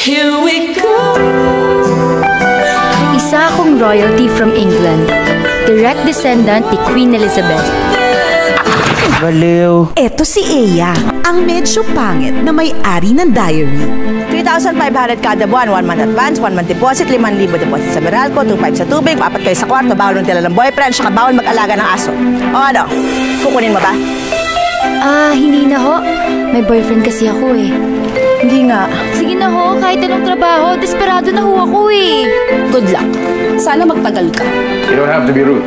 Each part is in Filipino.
Here we go. Isa akong royalty from England. Direct descendant ni Queen Elizabeth. Baliw. Eto si Eya, ang medyo pangit na may-ari ng diary. 3,500 kada buwan, 1 month advance, 1 month deposit, 5,000 deposit sa Meralco, 2,500 sa tubig, 4 kayo sa kwarto, bawal ng tila ng boyfriend, saka bawal mag-alaga ng aso. O ano, kukunin mo ba? Hindi na ho. May boyfriend kasi ako eh. Hindi nga. Sige na ho, kahit anong trabaho, desperado na ho ako eh. Good luck. Sana magtagal ka. You don't have to be rude.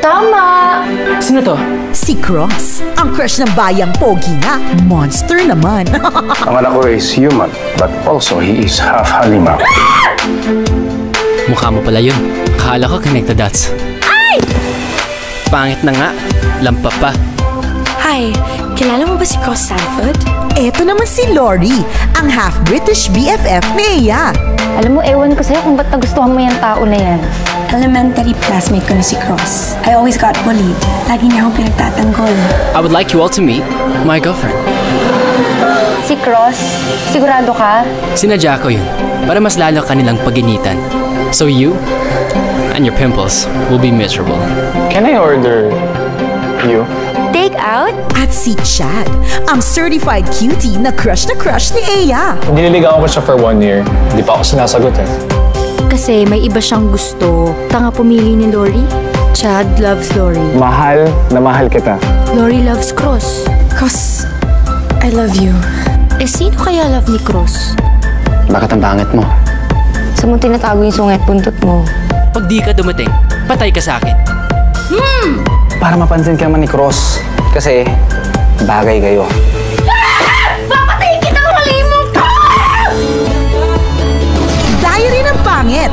Tama! Sino to? Si Cross, ang crush ng bayang pogi na. Monster naman. Ang anak ko is human, but also he is half halimaw. Mukha mo pala yun. Akala ko connect the dots. Ay! Pangit na nga. Lampa pa. Hi, kilala mo ba si Cross Sanford? Eto naman si Lori, ang half-British BFF ni Eya. Alam mo, ewan ko sa'yo kung ba't nagustuhan mo yung tao na yan. Elementary classmate ko na si Cross. I always got bullied. Lagi niya akong pinagtatanggol. I would like you all to meet my girlfriend. Si Cross, sigurado ka? Sinadya ko yun para mas lalo kanilang paginitan. So you and your pimples will be miserable. Can I order you? Take out? At si Chad, ang certified cutie na crush ni Eya. Nililigawan ko siya for 1 year. Hindi pa ako sinasagot eh. Kasi may iba siyang gusto. Tanga pumili ni Lori. Chad loves Lori. Mahal na mahal kita. Lori loves Cross. Cross, I love you. Eh sino kaya love ni Cross? Bakit ang pangit mo? Sa mo tinatago yung sungit buntot mo. Pag di ka dumating, patay ka sa akin. Para mapansin ka man ni Cross. Kasi bagay kayo. Papatayin kita, malimong ka! Diary ng pangit,